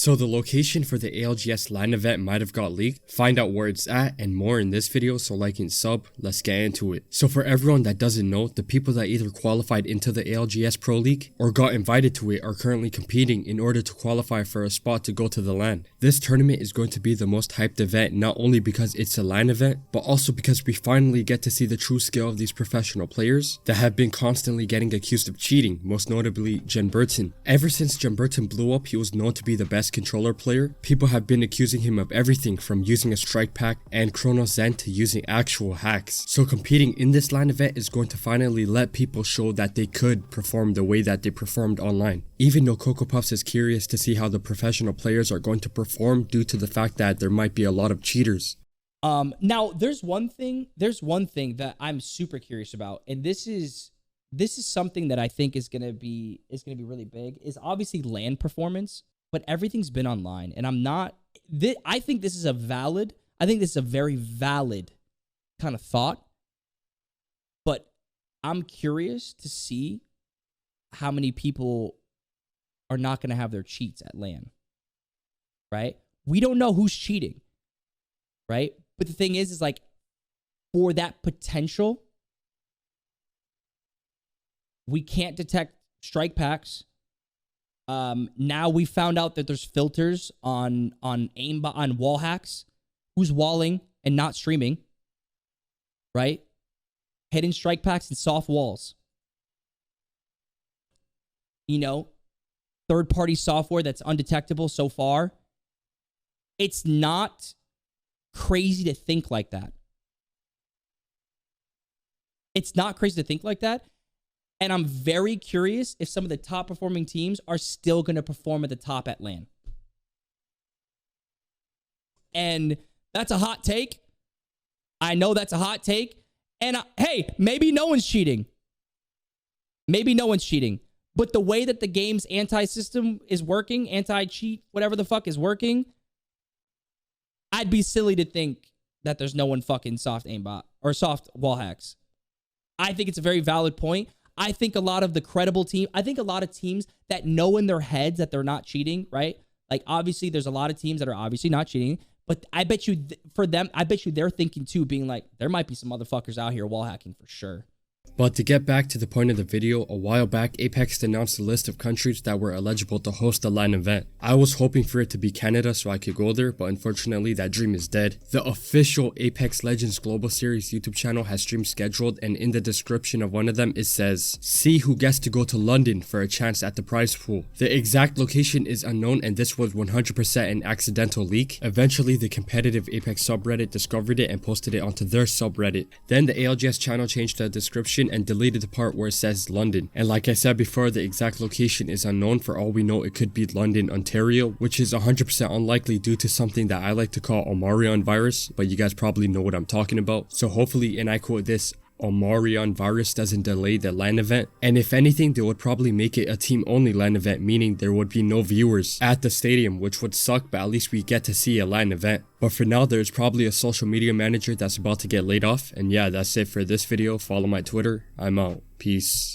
So the location for the ALGS LAN event might have got leaked. Find out where it's at and more in this video, so like and sub, let's get into it. So for everyone that doesn't know, the people that either qualified into the ALGS Pro League or got invited to it are currently competing in order to qualify for a spot to go to the LAN. This tournament is going to be the most hyped event, not only because it's a LAN event, but also because we finally get to see the true skill of these professional players that have been constantly getting accused of cheating, most notably Jen Burton. Ever since Jen Burton blew up, he was known to be the best controller player. People have been accusing him of everything from using a strike pack and Chrono Zen to using actual hacks. So competing in this LAN event is going to finally let people show that they could perform the way that they performed online. Even though Coco Puffs is curious to see how the professional players are going to perform due to the fact that there might be a lot of cheaters. Now there's one thing that I'm super curious about, and this is something that I think is gonna be really big, is obviously LAN performance, but everything's been online, and I think this is a very valid kind of thought, but I'm curious to see how many people are not gonna have their cheats at LAN, right? We don't know who's cheating, right? But the thing is like, for that potential, we can't detect strike packs. Now we found out that there's filters on wall hacks. Who's walling and not streaming, right? Hidden strike packs and soft walls. You know, third-party software that's undetectable so far. It's not crazy to think like that. It's not crazy to think like that. And I'm very curious if some of the top performing teams are still going to perform at the top at LAN. And that's a hot take. I know that's a hot take. And hey, maybe no one's cheating. Maybe no one's cheating. But the way that the game's anti-system is working, anti-cheat, whatever the fuck is working, I'd be silly to think that there's no one fucking soft aimbot or soft wall hacks. I think it's a very valid point. I think a lot of teams that know in their heads that they're not cheating, right? Like, obviously, there's a lot of teams that are obviously not cheating, but I bet you they're thinking too, being like, there might be some motherfuckers out here wall hacking for sure. But to get back to the point of the video, a while back, Apex announced a list of countries that were eligible to host the LAN event. I was hoping for it to be Canada so I could go there, but unfortunately that dream is dead. The official Apex Legends Global Series YouTube channel has streams scheduled, and in the description of one of them it says, "See who gets to go to London for a chance at the prize pool." The exact location is unknown, and this was 100% an accidental leak. Eventually the competitive Apex subreddit discovered it and posted it onto their subreddit. Then the ALGS channel changed the description and deleted the part where it says London. And like I said before, the exact location is unknown. For all we know, it could be London, Ontario, which is 100% unlikely due to something that I like to call Omarion virus, but you guys probably know what I'm talking about. So hopefully, and I quote this, Omarion virus doesn't delay the LAN event, and if anything, they would probably make it a team-only LAN event, meaning there would be no viewers at the stadium, which would suck, but at least we get to see a LAN event. But for now, there's probably a social media manager that's about to get laid off, and yeah, that's it for this video. Follow my Twitter. I'm out. Peace.